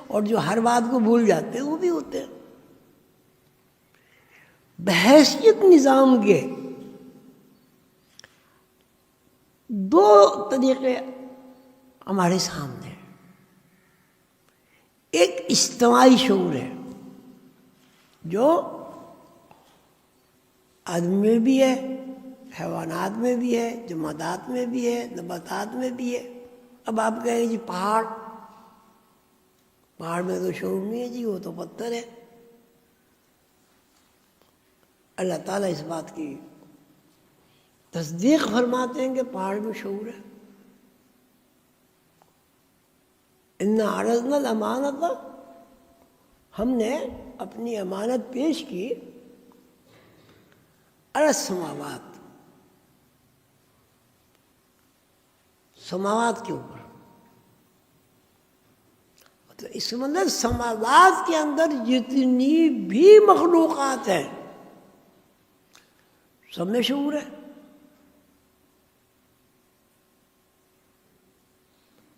اور جو ہر بات کو بھول جاتے ہیں وہ بھی ہوتے ہیں۔ بحیثیت نظام کے دو طریقے ہمارے سامنے ہیں۔ ایک اجتماعی شعور ہے جو آدمی میں بھی ہے، حیوانات میں بھی ہے، جمادات میں بھی ہے، نباتات میں بھی ہے۔ اب آپ کہیں جی پہاڑ میں تو شعور نہیں ہے جی، وہ تو پتھر ہے۔ اللہ تعالیٰ اس بات کی تصدیق فرماتے ہیں کہ پہاڑ میں شعور ہے۔ اِنَّا عَرَضْنَا الْأَمَانَةَ، ہم نے اپنی امانت پیش کی عَلَى السَّمَاوَاتِ، سماوات کے اوپر۔ تو اس مطلب سماوات کے اندر جتنی بھی مخلوقات ہیں سب میں شعور ہے۔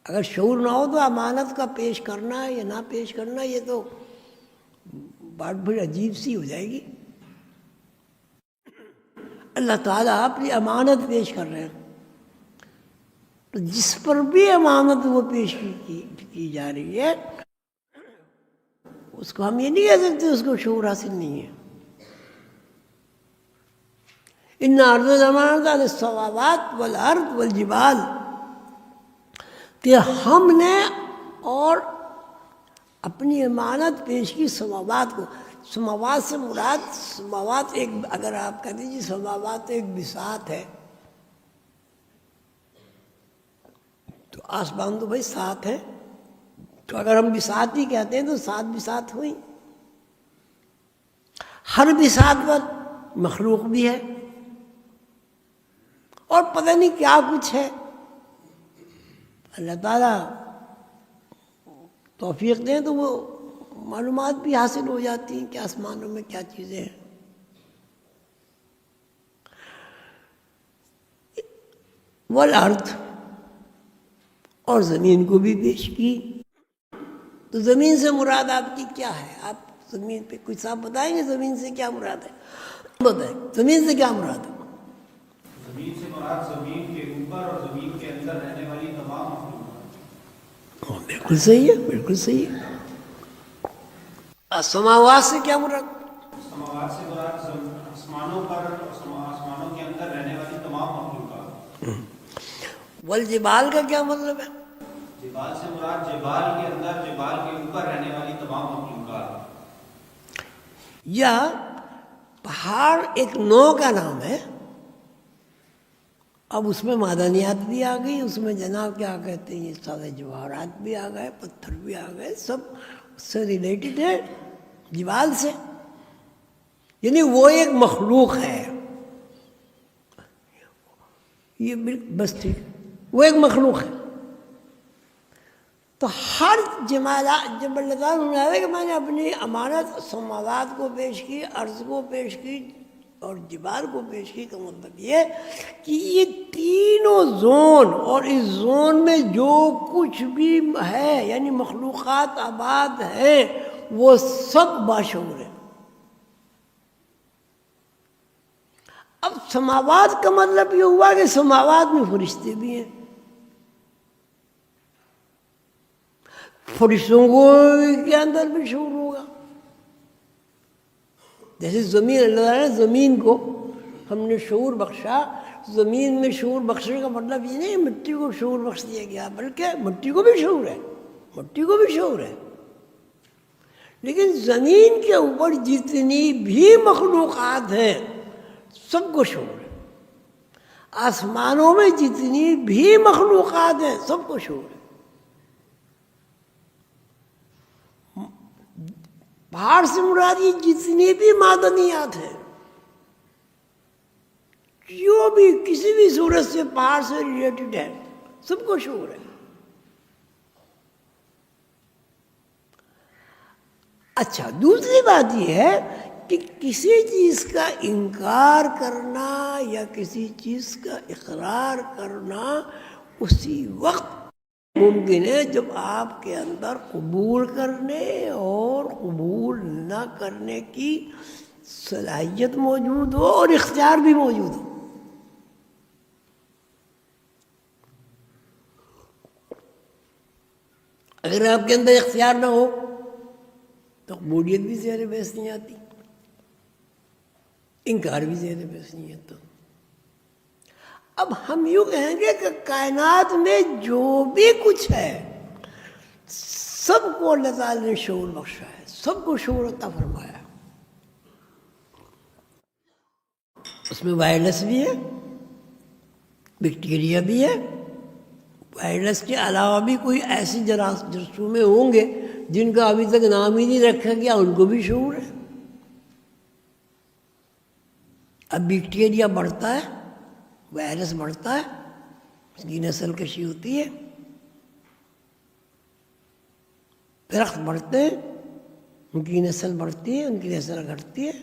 اگر شعور نہ ہو تو امانت کا پیش کرنا یا نہ پیش کرنا یہ تو بات بڑی عجیب سی ہو جائے گی۔ اللہ تعالیٰ اپنی امانت پیش کر رہے ہیں، تو جس پر بھی امانت وہ پیش کی جا رہی ہے اس کو ہم یہ نہیں کہہ سکتے اس کو شعور حاصل نہیں ہے۔ اِنَّا عَرَضْنَا الْأَمَانَةَ عَلَى السَّمَاوَاتِ وَالْأَرْضِ وَالْجِبَالِ، کہ ہم نے اور اپنی امانت پیش کی سماوات کو۔ سماوات سے مراد سماوات ایک، اگر آپ کہہ دیجیے سماوات ایک بساط ہے تو آسمان تو بھائی سات ہے، تو اگر ہم بساط ہی کہتے ہیں تو سات بساط ہوئی۔ ہر بساط پر مخلوق بھی ہے اور پتہ نہیں کیا کچھ ہے۔ اللہ تعالیٰ توفیق دیں تو وہ معلومات بھی حاصل ہو جاتی ہیں کہ آسمانوں میں کیا چیزیں ہیں۔ والارض، اور زمین کو بھی پیش کی۔ تو زمین سے مراد آپ کی کیا ہے؟ آپ زمین پہ کچھ آپ بتائیں گے زمین سے کیا مراد ہے؟ بتائیں زمین سے کیا مراد ہے؟ زمین سے مراد زمین کے اوپر اور زمین کے اندر رہنے والی تمام مخلوقات۔ بالکل صحیح ہے، بالکل صحیح ہے۔ سماوات سے کیا مراد؟ سماوات سے مراد آسمانوں پر اور آسمانوں کے اندر رہنے والی تمام مخلوقات۔ والجبال کا کیا مطلب ہے؟ جبال سے مراد جبال کے اندر، جبال کے اوپر رہنے والی تمام مخلوقات۔ یا پہاڑ ایک نوع کا نام ہے، اب اس میں معدنیات بھی آ گئی، اس میں جناب کیا کہتے ہیں یہ سارے جواہرات بھی آ گئے، پتھر بھی آ گئے، سب اس سے ریلیٹڈ ہے جبال سے، یعنی وہ ایک مخلوق ہے۔ یہ بس ٹھیک، وہ ایک مخلوق ہے۔ تو ہر جب اللہ تعالیٰ نے کہ میں نے اپنی امانت سماوات کو پیش کی، ارض کو پیش کی اور جبال کو پیش کی، کا مطلب یہ کہ یہ تینوں زون اور اس زون میں جو کچھ بھی ہے یعنی مخلوقات آباد ہیں وہ سب باشعور ہے۔ اب سماوات کا مطلب یہ ہوا کہ سماوات میں فرشتے بھی ہیں، فرشتوں کو کے اندر بھی شعور ہوگا۔ جیسے زمین، اللہ تعالیٰ نے زمین کو ہم نے شعور بخشا، زمین میں شعور بخشنے کا مطلب یہ نہیں مٹی کو شعور بخش دیا گیا، بلکہ مٹی کو بھی شعور ہے، مٹی کو بھی شعور ہے۔ لیکن زمین کے اوپر جتنی بھی مخلوقات ہیں سب کو شعور ہے، آسمانوں میں جتنی بھی مخلوقات ہیں سب کو شعور ہے۔ پہاڑ سے مراد یہ جتنی بھی معدنیات ہیں جو بھی کسی بھی صورت سے پہاڑ سے ریلیٹڈ ہے سب کو شعور ہے۔ اچھا، دوسری بات یہ ہے کہ کسی چیز کا انکار کرنا یا کسی چیز کا اقرار کرنا اسی وقت ممکن ہے جب آپ کے اندر قبول کرنے اور قبول نہ کرنے کی صلاحیت موجود ہو اور اختیار بھی موجود ہو. اگر آپ کے اندر اختیار نہ ہو تو قبولیت بھی زیر بحث نہیں آتی، انکار بھی زیر بحث نہیں آتا. اب ہم یوں کہیں گے کہ کائنات میں جو بھی کچھ ہے سب کو اللہ تعالی نے شعور بخشا ہے، سب کو شعور عطا فرمایا ہے. اس میں وائرس بھی ہے، بیکٹیریا بھی ہے. وائرس کے علاوہ بھی کوئی ایسی جراثیم ہوں گے جن کا ابھی تک نام ہی نہیں رکھا گیا، ان کو بھی شعور ہے. اب بیکٹیریا بڑھتا ہے، وائرس بڑھتا ہے، اس کی نسل کشی ہوتی ہے. درخت بڑھتے ہیں، ان کی نسل بڑھتی ہے، ان کی نسل گھٹتی ہے.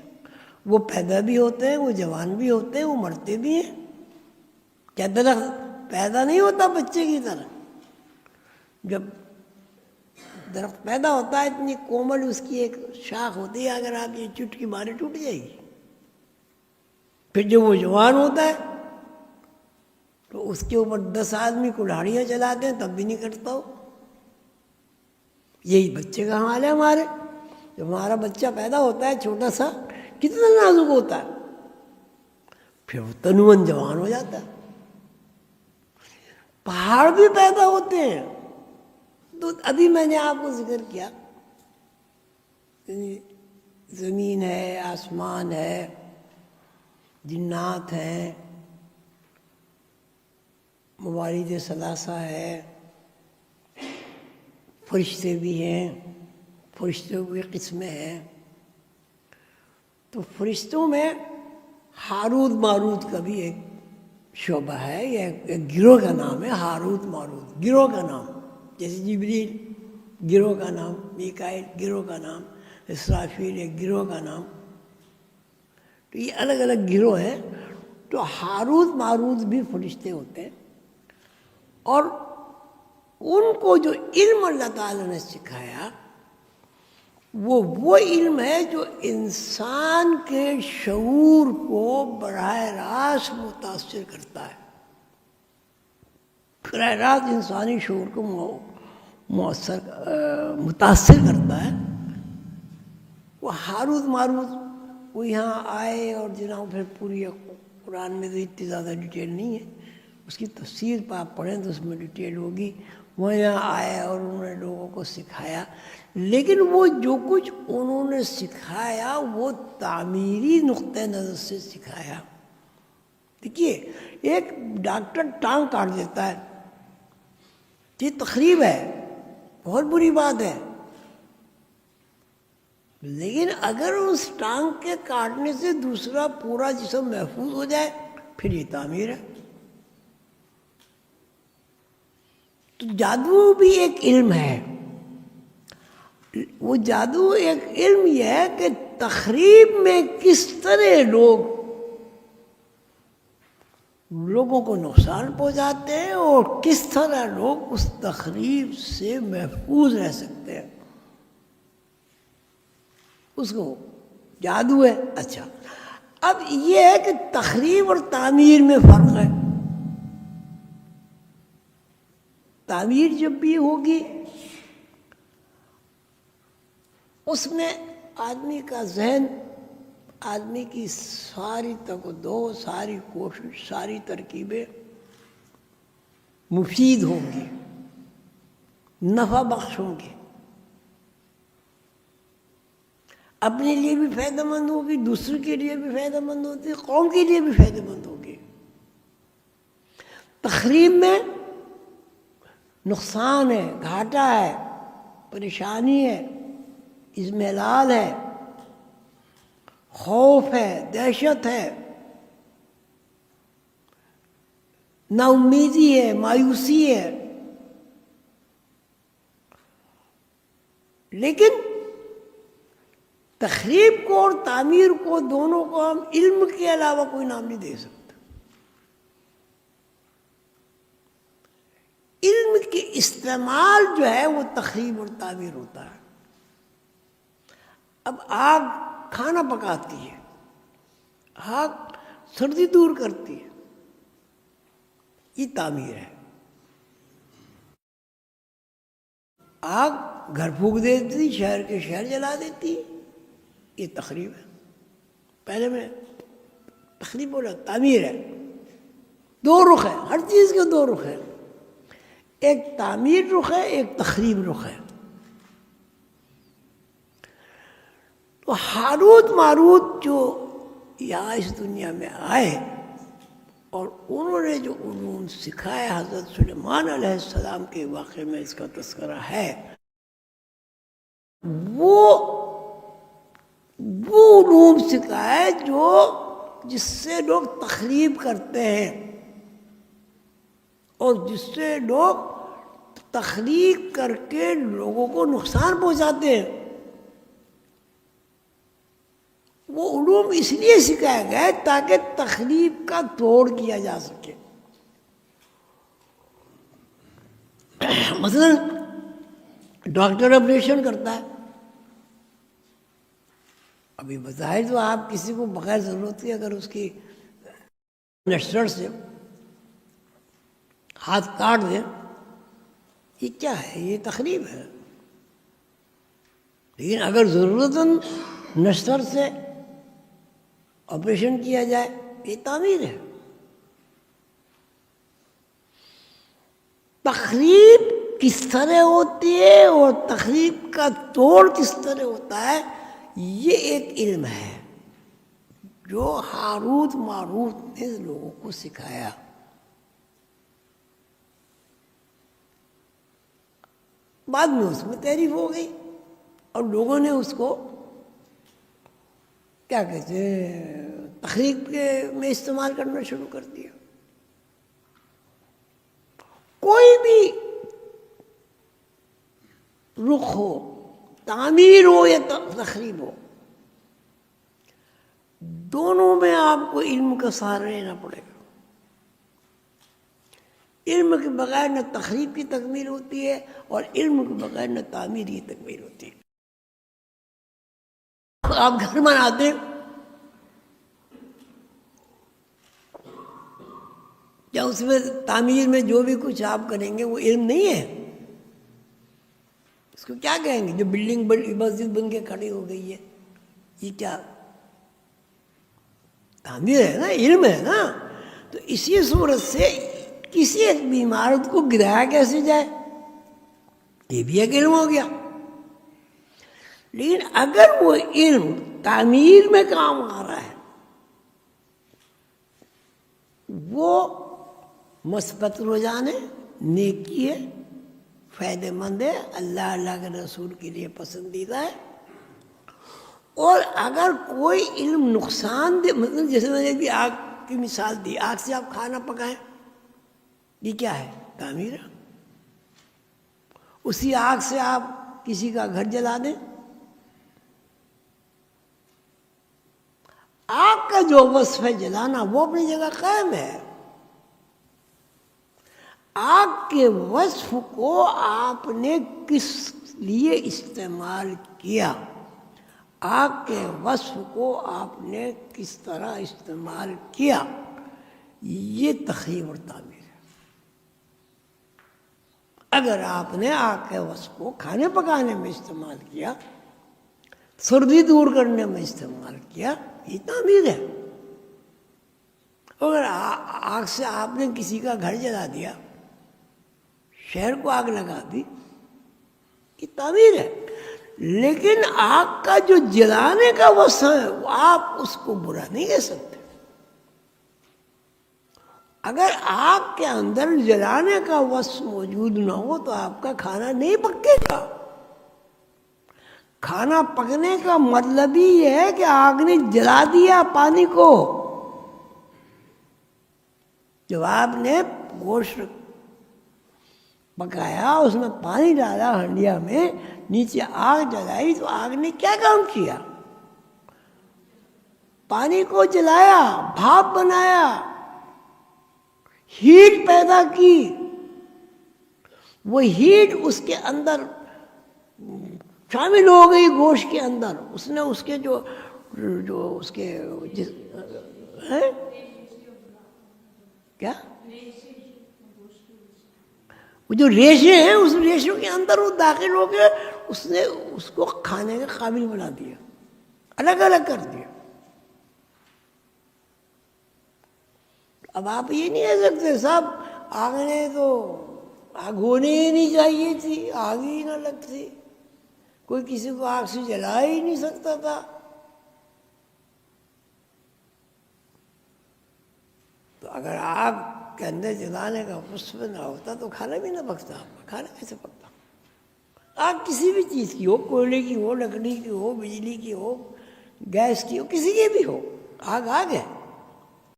وہ پیدا بھی ہوتے ہیں، وہ جوان بھی ہوتے ہیں، وہ مرتے بھی ہیں. کیا درخت پیدا نہیں ہوتا بچے کی طرح؟ جب درخت پیدا ہوتا ہے اتنی کومل اس کی ایک شاخ ہوتی ہے، اگر آپ یہ چٹکی مارے ٹوٹ جائے گی. پھر جب وہ جوان ہوتا ہے تو اس کے اوپر 10 آدمی کلاڑیاں چلاتے ہیں تب بھی نہیں کٹتا ہو. یہی بچے کا حال ہے ہمارے. جب ہمارا بچہ پیدا ہوتا ہے چھوٹا سا، کتنا نازک ہوتا ہے، پھر وہ تنوً جوان ہو جاتا ہے. پہاڑ بھی پیدا ہوتے ہیں. تو ابھی میں نے آپ کو ذکر کیا، زمین ہے، آسمان ہے، جنات ہیں، موارد ثلاثہ ہے، فرشتے بھی ہیں، فرشتوں کی قسمیں ہیں. تو فرشتوں میں ہاروت ماروت کا بھی ایک شعبہ ہے، یہ ایک گروہ کا نام ہے. ہاروت ماروت گروہ کا نام، جیسے جبریل گروہ کا نام، میکائیل گروہ کا نام، اسرافیل ایک گروہ کا نام. تو یہ الگ الگ گروہ ہیں. تو ہاروت ماروت بھی فرشتے ہوتے ہیں، اور ان کو جو علم اللہ تعالیٰ نے سکھایا وہ علم ہے جو انسان کے شعور کو براہ راست متاثر کرتا ہے. براہ راست انسانی شعور کو متاثر کرتا ہے. وہ ہاروت ماروت وہ یہاں آئے اور جناب پھر پوری قرآن میں تو اتنی زیادہ ڈیٹیل نہیں ہے، اس کی تفسیر پہ آپ پڑھیں تو اس میں ڈیٹیل ہوگی. وہ یہاں آئے اور انہوں نے لوگوں کو سکھایا، لیکن وہ جو کچھ انہوں نے سکھایا وہ تعمیری نقطۂ نظر سے سکھایا. دیکھیے، ایک ڈاکٹر ٹانگ کاٹ دیتا ہے، یہ تخریب ہے، بہت بری بات ہے. لیکن اگر اس ٹانگ کے کاٹنے سے دوسرا پورا جسم محفوظ ہو جائے پھر یہ تعمیر ہے. تو جادو بھی ایک علم ہے. وہ جادو ایک علم یہ ہے کہ تخریب میں کس طرح لوگوں کو نقصان پہنچاتے ہیں اور کس طرح لوگ اس تخریب سے محفوظ رہ سکتے ہیں، اس کو جادو ہے. اچھا، اب یہ ہے کہ تخریب اور تعمیر میں فرق ہے. تعمیر جب بھی ہوگی اس میں آدمی کا ذہن، آدمی کی ساری تقدو، ساری کوشش، ساری ترکیبیں مفید ہوں گی، نفع بخش ہوں گی، اپنے لیے بھی فائدہ مند ہوگی، دوسرے کے لیے بھی فائدہ مند ہوتی، قوم کے لیے بھی فائدہ مند ہوگی. تخریب میں نقصان ہے، گھاٹا ہے، پریشانی ہے، اضمحلال ہے، خوف ہے، دہشت ہے، نا امیدی ہے، مایوسی ہے. لیکن تخریب کو اور تعمیر کو دونوں کو ہم علم کے علاوہ کوئی نام نہیں دے سکتے. علم کی اصطلاح استعمال جو ہے وہ تخریب اور تعمیر ہوتا ہے. اب آگ کھانا پکاتی ہے، آگ سردی دور کرتی ہے، یہ تعمیر ہے. آگ گھر پھونک دیتی، شہر کے شہر جلا دیتی، یہ تخریب ہے. پہلے میں تخریب بولا، تعمیر ہے. دو رخ ہے، ہر چیز کے دو رخ ہیں. ایک تعمیر رخ ہے، ایک تخریب رخ ہے. تو ہاروت ماروت جو یہاں اس دنیا میں آئے اور انہوں نے جو علوم سکھایا، حضرت سلیمان علیہ السلام کے واقعے میں اس کا تذکرہ ہے، وہ علوم سکھائے جس سے لوگ تخریب کرتے ہیں اور جس سے لوگ تخریب کر کے لوگوں کو نقصان پہنچاتے ہیں. وہ علوم اس لیے سکھائے گئے تاکہ تخریب کا توڑ کیا جا سکے. مثلا ڈاکٹر آپریشن کرتا ہے، ابھی بظاہر تو آپ کسی کو بغیر ضرورت کے اگر اس کی نشر سے ہاتھ کاٹ دیں، یہ کیا ہے؟ یہ تخریب ہے. لیکن اگر ضرورتاً نشر سے آپریشن کیا جائے، یہ تعمیر ہے. تخریب کس طرح ہوتی ہے اور تخریب کا توڑ کس طرح ہوتا ہے، یہ ایک علم ہے جو ہاروت ماروت نے لوگوں کو سکھایا. بعد میں اس میں تعریف ہو گئی اور لوگوں نے اس کو کیا کہتے ہیں تخریب میں استعمال کرنا شروع کر دیا. کوئی بھی رخ ہو، تعمیر ہو یا تخریب ہو، دونوں میں آپ کو علم کا سہارا لینا پڑے گا. علم کے بغیر نہ تخریب کی تکمیل ہوتی ہے اور علم کے بغیر نہ تعمیر کی تکمیل ہوتی ہے. آپ گھر بناتے کیا اس میں تعمیر میں جو بھی کچھ آپ کریں گے وہ علم نہیں ہے؟ اس کو کیا کہیں گے؟ جو بلڈنگ بڑی مسجد بن کے کھڑی ہو گئی ہے، یہ کیا تعمیر ہے نا، علم ہے نا. تو اسی صورت سے کسی ایک عمارت کو گرایا کیسے جائے، یہ بھی ایک علم ہو گیا. لیکن اگر وہ علم تعمیر میں کام آ رہا ہے، وہ مثبت رجحان ہے، نیکی ہے، فائدہ مند ہے، اللہ کے رسول کے لیے پسندیدہ ہے. اور اگر کوئی علم نقصان دے، مطلب جیسے میں نے بھی آگ کی مثال دی، آگ سے آپ کھانا پکائیں، یہ کیا ہے؟ تعمیر ہے. اسی آگ سے آپ کسی کا گھر جلا دیں، آگ کا جو وصف ہے جلانا وہ اپنی جگہ قائم ہے. آگ کے وصف کو آپ نے کس لیے استعمال کیا، آگ کے وصف کو آپ نے کس طرح استعمال کیا، یہ تخریب اور تعمیر ہے. اگر آپ نے آگ کے وصف کو کھانے پکانے میں استعمال کیا، سردی دور کرنے میں استعمال کیا، یہ تعمیر ہے. اگر آگ سے آپ نے کسی کا گھر جلا دیا، شہر کو آگ لگا دی، یہ تعمیر ہے. لیکن آگ کا جو جلانے کا وصف ہے آپ اس کو برا نہیں کہہ سکتے. اگر آگ کے اندر جلانے کا وصف موجود نہ ہو تو آپ کا کھانا نہیں پکے گا. کھانا پکنے کا مطلب ہی یہ ہے کہ آگ نے جلا دیا پانی کو. جب آپ نے گوشت پکایا، اس میں پانی ڈالا ہنڈیا میں، نیچے آگ جلائی، تو آگ نے کیا کام کیا؟ پانی کو جلایا، بھاپ بنایا، ہیٹ پیدا کی. وہ ہیٹ اس کے اندر شامل ہو گئی گوشت کے اندر، اس نے اس کے جو اس کے کیا وہ جو ریشے ہیں اس ریشوں کے اندر وہ داخل ہو کے اس نے اس کو کھانے کے قابل بنا دیا، الگ الگ کر دیا۔ اب آپ یہ نہیں کہہ سکتے صاحب آگ نے تو آگ ہونی ہی نہیں چاہیے تھی، آگ ہی نہ لگتی، کوئی کسی کو آگ سے جلا ہی نہیں سکتا تھا۔ تو اگر آگ کے اندر جلانے کا وصف نہ ہوتا تو کھانا بھی نہ پکتا، کھانا کیسے پکتا؟ آگ کسی بھی چیز کی ہو، کوئلے کی ہو، لکڑی کی ہو، بجلی کی ہو، گیس کی ہو، کسی کی بھی ہو، آگ آگ ہے۔